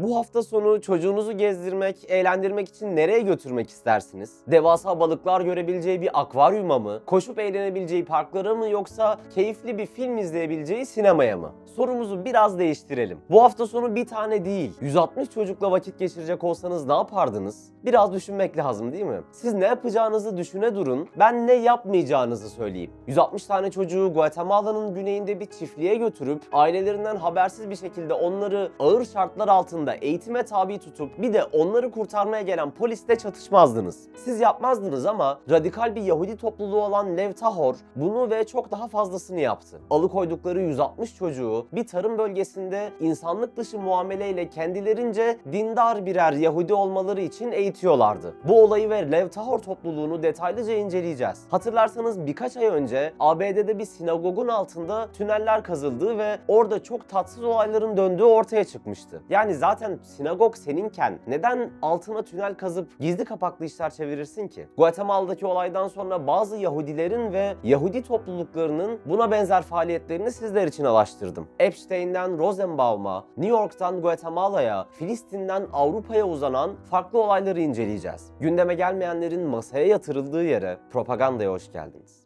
Bu hafta sonu çocuğunuzu gezdirmek, eğlendirmek için nereye götürmek istersiniz? Devasa balıklar görebileceği bir akvaryuma mı? Koşup eğlenebileceği parklara mı, yoksa keyifli bir film izleyebileceği sinemaya mı? Sorumuzu biraz değiştirelim. Bu hafta sonu bir tane değil, 160 çocukla vakit geçirecek olsanız ne yapardınız? Biraz düşünmek lazım değil mi? Siz ne yapacağınızı düşüne durun, ben ne yapmayacağınızı söyleyeyim. 160 tane çocuğu Guatemala'nın güneyinde bir çiftliğe götürüp ailelerinden habersiz bir şekilde onları ağır şartlar altında eğitime tabi tutup bir de onları kurtarmaya gelen polisle çatışmazdınız. Siz yapmazdınız ama radikal bir Yahudi topluluğu olan Lev Tahor bunu ve çok daha fazlasını yaptı. Alıkoydukları 160 çocuğu bir tarım bölgesinde insanlık dışı muameleyle kendilerince dindar birer Yahudi olmaları için eğitiyorlardı. Bu olayı ve Lev Tahor topluluğunu detaylıca inceleyeceğiz. Hatırlarsanız birkaç ay önce ABD'de bir sinagogun altında tüneller kazıldığı ve orada çok tatsız olayların döndüğü ortaya çıkmıştı. Yani zaten sinagog seninken neden altına tünel kazıp gizli kapaklı işler çevirirsin ki? Guatemala'daki olaydan sonra bazı Yahudilerin ve Yahudi topluluklarının buna benzer faaliyetlerini sizler için araştırdım. Epstein'den Rosenbaum'a, New York'tan Guatemala'ya, Filistin'den Avrupa'ya uzanan farklı olayları inceleyeceğiz. Gündeme gelmeyenlerin masaya yatırıldığı yere, propagandaya hoş geldiniz.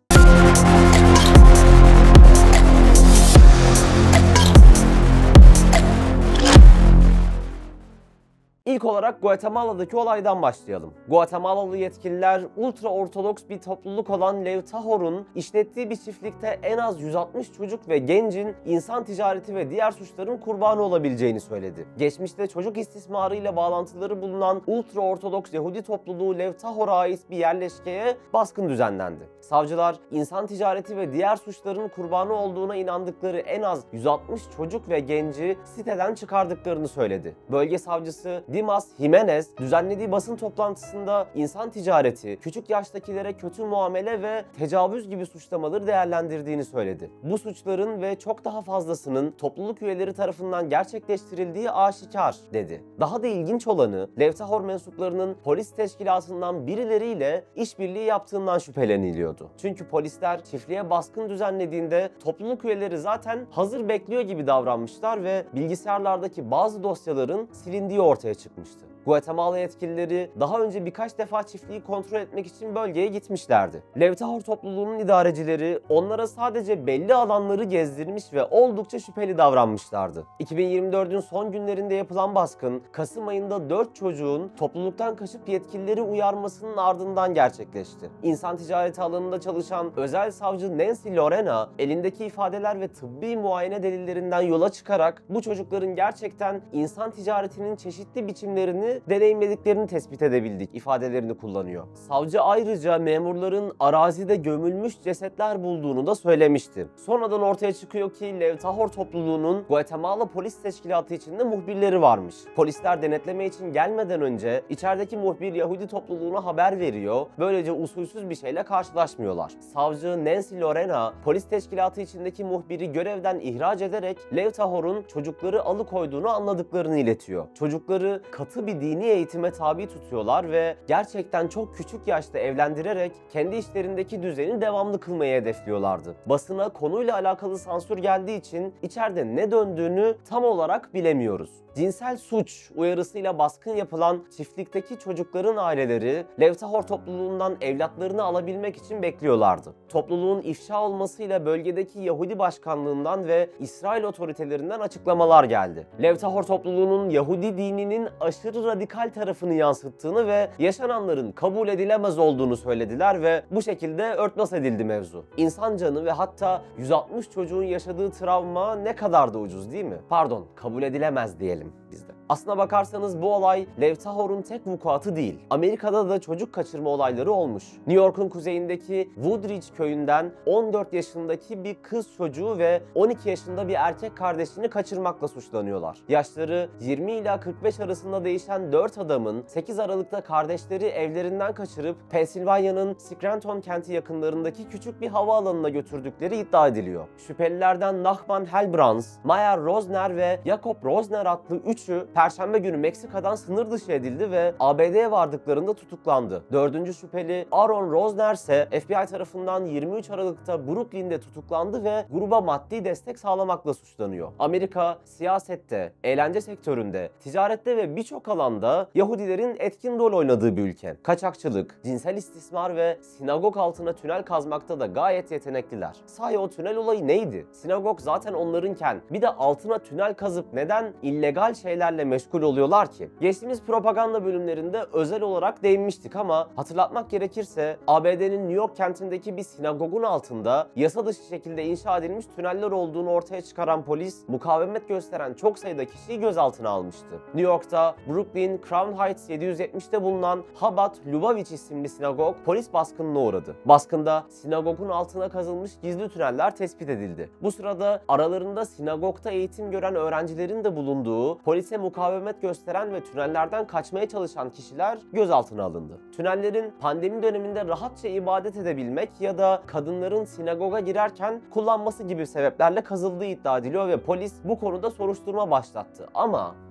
İlk olarak Guatemala'daki olaydan başlayalım. Guatemalalı yetkililer ultra ortodoks bir topluluk olan Lev Tahor'un işlettiği bir çiftlikte en az 160 çocuk ve gencin insan ticareti ve diğer suçların kurbanı olabileceğini söyledi. Geçmişte çocuk istismarıyla bağlantıları bulunan ultra ortodoks Yahudi topluluğu Lev Tahor'a ait bir yerleşkeye baskın düzenlendi. Savcılar insan ticareti ve diğer suçların kurbanı olduğuna inandıkları en az 160 çocuk ve genci siteden çıkardıklarını söyledi. Bölge savcısı Dimas Jimenez düzenlediği basın toplantısında insan ticareti, küçük yaştakilere kötü muamele ve tecavüz gibi suçlamaları değerlendirdiğini söyledi. Bu suçların ve çok daha fazlasının topluluk üyeleri tarafından gerçekleştirildiği aşikar dedi. Daha da ilginç olanı Lev Tahor mensuplarının polis teşkilatından birileriyle işbirliği yaptığından şüpheleniliyordu. Çünkü polisler çiftliğe baskın düzenlediğinde topluluk üyeleri zaten hazır bekliyor gibi davranmışlar ve bilgisayarlardaki bazı dosyaların silindiği ortaya çıkmıştı. Guatemala yetkilileri daha önce birkaç defa çiftliği kontrol etmek için bölgeye gitmişlerdi. Lev Tahor topluluğunun idarecileri onlara sadece belli alanları gezdirmiş ve oldukça şüpheli davranmışlardı. 2024'ün son günlerinde yapılan baskın, Kasım ayında 4 çocuğun topluluktan kaçıp yetkilileri uyarmasının ardından gerçekleşti. İnsan ticareti alanında çalışan özel savcı Nancy Lorena, elindeki ifadeler ve tıbbi muayene delillerinden yola çıkarak bu çocukların gerçekten insan ticaretinin çeşitli biçimlerini deneyimlediklerini tespit edebildik ifadelerini kullanıyor. Savcı ayrıca memurların arazide gömülmüş cesetler bulduğunu da söylemişti. Sonradan ortaya çıkıyor ki Lev Tahor topluluğunun Guatemala Polis Teşkilatı içinde muhbirleri varmış. Polisler denetleme için gelmeden önce içerideki muhbir Yahudi topluluğuna haber veriyor. Böylece usulsüz bir şeyle karşılaşmıyorlar. Savcı Nancy Lorena, polis teşkilatı içindeki muhbiri görevden ihraç ederek Lev Tahor'un çocukları alıkoyduğunu anladıklarını iletiyor. Çocukları katı bir dini eğitime tabi tutuyorlar ve gerçekten çok küçük yaşta evlendirerek kendi işlerindeki düzeni devamlı kılmayı hedefliyorlardı. Basına konuyla alakalı sansür geldiği için içeride ne döndüğünü tam olarak bilemiyoruz. Cinsel suç uyarısıyla baskın yapılan çiftlikteki çocukların aileleri Lev Tahor topluluğundan evlatlarını alabilmek için bekliyorlardı. Topluluğun ifşa olmasıyla bölgedeki Yahudi başkanlığından ve İsrail otoritelerinden açıklamalar geldi. Lev Tahor topluluğunun Yahudi dininin aşırı radikal tarafını yansıttığını ve yaşananların kabul edilemez olduğunu söylediler ve bu şekilde örtbas edildi mevzu. İnsan canı ve hatta 160 çocuğun yaşadığı travma ne kadar da ucuz değil mi? Pardon, kabul edilemez diyelim bizde. Aslına bakarsanız bu olay Lev Tahor'un tek vukuatı değil. Amerika'da da çocuk kaçırma olayları olmuş. New York'un kuzeyindeki Woodridge köyünden 14 yaşındaki bir kız çocuğu ve 12 yaşında bir erkek kardeşini kaçırmakla suçlanıyorlar. Yaşları 20 ila 45 arasında değişen 4 adamın 8 Aralık'ta kardeşleri evlerinden kaçırıp Pensilvanya'nın Scranton kenti yakınlarındaki küçük bir havaalanına götürdükleri iddia ediliyor. Şüphelilerden Nachman Helbrans, Meyer Rosner ve Jakob Rosner adlı üçü Perşembe günü Meksika'dan sınır dışı edildi ve ABD'ye vardıklarında tutuklandı. Dördüncü şüpheli Aaron Rosner ise FBI tarafından 23 Aralık'ta Brooklyn'de tutuklandı ve gruba maddi destek sağlamakla suçlanıyor. Amerika siyasette, eğlence sektöründe, ticarette ve birçok alanda Yahudilerin etkin rol oynadığı bir ülke. Kaçakçılık, cinsel istismar ve sinagog altına tünel kazmakta da gayet yetenekliler. Sahi o tünel olayı neydi? Sinagog zaten onlarınken bir de altına tünel kazıp neden illegal şeylerle meşgul oluyorlar ki? Geçtiğimiz propaganda bölümlerinde özel olarak değinmiştik ama hatırlatmak gerekirse ABD'nin New York kentindeki bir sinagogun altında yasa dışı şekilde inşa edilmiş tüneller olduğunu ortaya çıkaran polis mukavemet gösteren çok sayıda kişiyi gözaltına almıştı. New York'ta Brooklyn Crown Heights 770'te bulunan Chabad Lubavitch isimli sinagog polis baskınına uğradı. Baskında sinagogun altına kazılmış gizli tüneller tespit edildi. Bu sırada aralarında sinagogda eğitim gören öğrencilerin de bulunduğu, polise mukavemet gösteren ve tünellerden kaçmaya çalışan kişiler gözaltına alındı. Tünellerin pandemi döneminde rahatça ibadet edebilmek ya da kadınların sinagoga girerken kullanması gibi sebeplerle kazıldığı iddia ediliyor ve polis bu konuda soruşturma başlattı.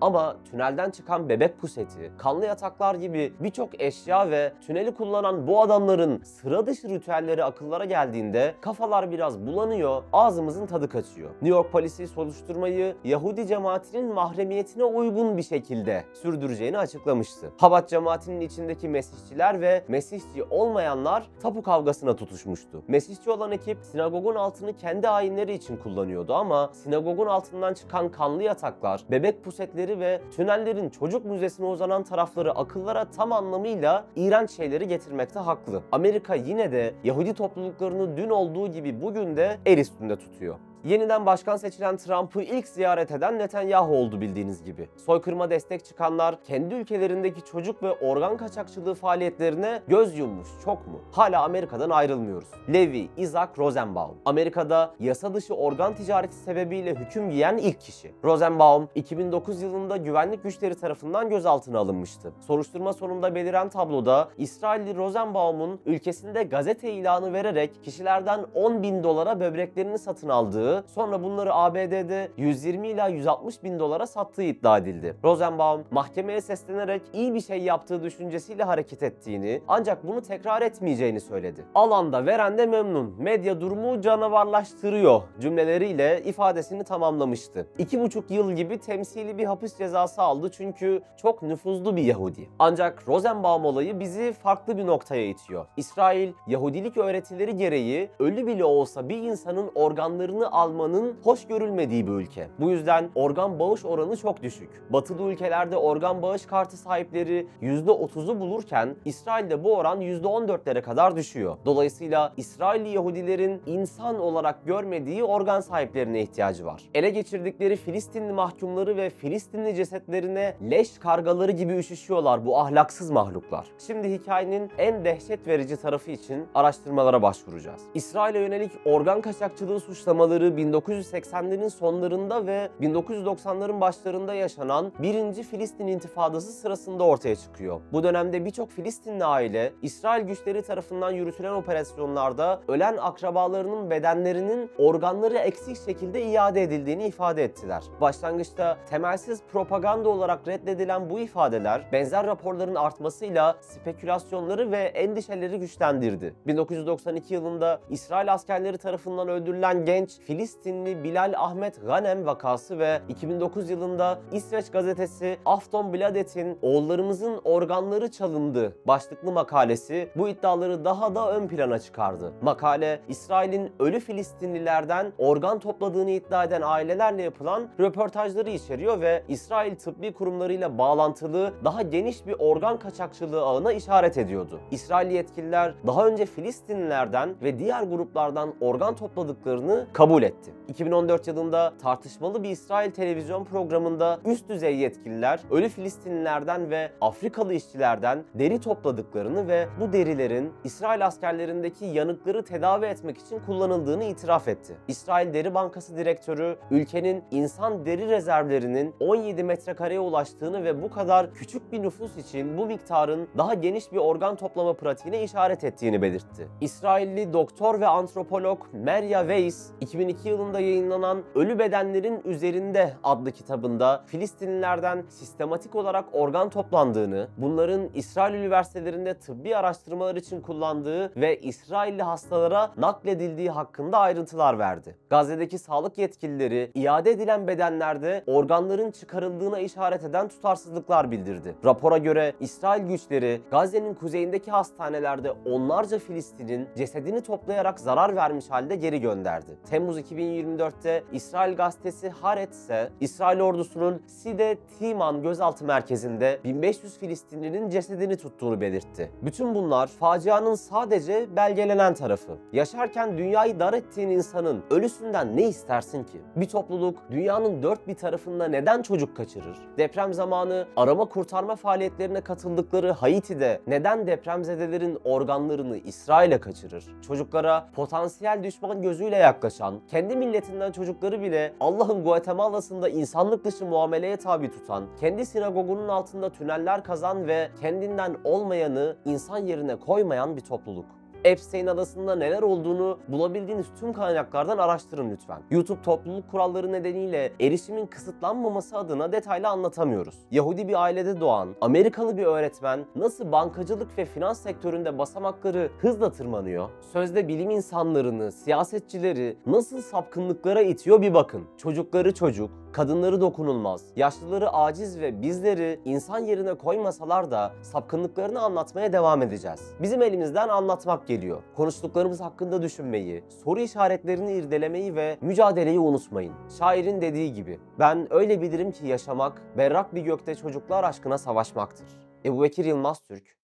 Ama tünelden çıkan bebek puseti, kanlı yataklar gibi birçok eşya ve tüneli kullanan bu adamların sıra dışı ritüelleri akıllara geldiğinde kafalar biraz bulanıyor, ağzımızın tadı kaçıyor. New York polisi soruşturmayı Yahudi cemaatinin mahremiyetine uygun bir şekilde sürdüreceğini açıklamıştı. Chabad cemaatinin içindeki Mesihçiler ve Mesihçi olmayanlar tapu kavgasına tutuşmuştu. Mesihçi olan ekip sinagogun altını kendi ayinleri için kullanıyordu ama sinagogun altından çıkan kanlı yataklar, bebek pusetleri ve tünellerin çocuk müzesine uzanan tarafları akıllara tam anlamıyla iğrenç şeyleri getirmekte haklı. Amerika yine de Yahudi topluluklarını dün olduğu gibi bugün de el üstünde tutuyor. Yeniden başkan seçilen Trump'ı ilk ziyaret eden Netanyahu oldu bildiğiniz gibi. Soykırıma destek çıkanlar kendi ülkelerindeki çocuk ve organ kaçakçılığı faaliyetlerine göz yummuş, çok mu? Hala Amerika'dan ayrılmıyoruz. Levi Isaac Rosenbaum, Amerika'da yasa dışı organ ticareti sebebiyle hüküm giyen ilk kişi. Rosenbaum, 2009 yılında güvenlik güçleri tarafından gözaltına alınmıştı. Soruşturma sonunda beliren tabloda İsrailli Rosenbaum'un ülkesinde gazete ilanı vererek kişilerden $10.000 böbreklerini satın aldığı, sonra bunları ABD'de 120 ila 160 bin dolara sattığı iddia edildi. Rosenbaum mahkemeye seslenerek iyi bir şey yaptığı düşüncesiyle hareket ettiğini ancak bunu tekrar etmeyeceğini söyledi. Alanda veren de memnun, medya durumu canavarlaştırıyor cümleleriyle ifadesini tamamlamıştı. 2,5 yıl gibi temsili bir hapis cezası aldı çünkü çok nüfuzlu bir Yahudi. Ancak Rosenbaum olayı bizi farklı bir noktaya itiyor. İsrail, Yahudilik öğretileri gereği ölü bile olsa bir insanın organlarını almanın hoş görülmediği bir ülke. Bu yüzden organ bağış oranı çok düşük. Batılı ülkelerde organ bağış kartı sahipleri %30'u bulurken İsrail'de bu oran %14'lere kadar düşüyor. Dolayısıyla İsrailli Yahudilerin insan olarak görmediği organ sahiplerine ihtiyacı var. Ele geçirdikleri Filistinli mahkumları ve Filistinli cesetlerine leş kargaları gibi üşüşüyorlar bu ahlaksız mahluklar. Şimdi hikayenin en dehşet verici tarafı için araştırmalara başvuracağız. İsrail'e yönelik organ kaçakçılığı suçlamaları 1980'lerin sonlarında ve 1990'ların başlarında yaşanan 1. Filistin İntifadası sırasında ortaya çıkıyor. Bu dönemde birçok Filistinli aile İsrail güçleri tarafından yürütülen operasyonlarda ölen akrabalarının bedenlerinin organları eksik şekilde iade edildiğini ifade ettiler. Başlangıçta temelsiz propaganda olarak reddedilen bu ifadeler benzer raporların artmasıyla spekülasyonları ve endişeleri güçlendirdi. 1992 yılında İsrail askerleri tarafından öldürülen genç Filistinli Bilal Ahmet Ghanem vakası ve 2009 yılında İsveç gazetesi Aftonbladet'in "Oğullarımızın organları çalındı" başlıklı makalesi bu iddiaları daha da ön plana çıkardı. Makale, İsrail'in ölü Filistinlilerden organ topladığını iddia eden ailelerle yapılan röportajları içeriyor ve İsrail tıbbi kurumlarıyla bağlantılı daha geniş bir organ kaçakçılığı ağına işaret ediyordu. İsrailli yetkililer daha önce Filistinlilerden ve diğer gruplardan organ topladıklarını kabul etti. 2014 yılında tartışmalı bir İsrail televizyon programında üst düzey yetkililer ölü Filistinlilerden ve Afrikalı işçilerden deri topladıklarını ve bu derilerin İsrail askerlerindeki yanıkları tedavi etmek için kullanıldığını itiraf etti. İsrail Deri Bankası direktörü ülkenin insan deri rezervlerinin 17 metrekareye ulaştığını ve bu kadar küçük bir nüfus için bu miktarın daha geniş bir organ toplama pratiğine işaret ettiğini belirtti. İsrailli doktor ve antropolog Merya Weiss 2002 2002 yılında yayınlanan Ölü Bedenlerin Üzerinde adlı kitabında Filistinlilerden sistematik olarak organ toplandığını, bunların İsrail üniversitelerinde tıbbi araştırmalar için kullandığı ve İsrailli hastalara nakledildiği hakkında ayrıntılar verdi. Gazze'deki sağlık yetkilileri iade edilen bedenlerde organların çıkarıldığına işaret eden tutarsızlıklar bildirdi. Rapora göre İsrail güçleri Gazze'nin kuzeyindeki hastanelerde onlarca Filistin'in cesedini toplayarak zarar vermiş halde geri gönderdi. Temmuz 2024'te İsrail gazetesi Haaretz ise İsrail ordusunun Side Timan gözaltı merkezinde 1500 Filistinlinin cesedini tuttuğunu belirtti. Bütün bunlar facianın sadece belgelenen tarafı. Yaşarken dünyayı dar ettiğin insanın ölüsünden ne istersin ki? Bir topluluk dünyanın dört bir tarafında neden çocuk kaçırır? Deprem zamanı arama kurtarma faaliyetlerine katıldıkları Haiti'de neden depremzedelerin organlarını İsrail'e kaçırır? Çocuklara potansiyel düşman gözüyle yaklaşan, kendi milletinden çocukları bile Allah'ın Guatemala'sında insanlık dışı muameleye tabi tutan, kendi sinagogunun altında tüneller kazan ve kendinden olmayanı insan yerine koymayan bir topluluk. Epstein adasında neler olduğunu bulabildiğiniz tüm kaynaklardan araştırın lütfen. YouTube topluluk kuralları nedeniyle erişimin kısıtlanmaması adına detaylı anlatamıyoruz. Yahudi bir ailede doğan, Amerikalı bir öğretmen nasıl bankacılık ve finans sektöründe basamakları hızla tırmanıyor? Sözde bilim insanlarını, siyasetçileri nasıl sapkınlıklara itiyor bir bakın. Çocukları çocuk, kadınları dokunulmaz, yaşlıları aciz ve bizleri insan yerine koymasalar da sapkınlıklarını anlatmaya devam edeceğiz. Bizim elimizden anlatmak geliyor. Konuştuklarımız hakkında düşünmeyi, soru işaretlerini irdelemeyi ve mücadeleyi unutmayın. Şairin dediği gibi, ben öyle bilirim ki yaşamak, berrak bir gökte çocuklar aşkına savaşmaktır. Ebubekir Yılmaz Türk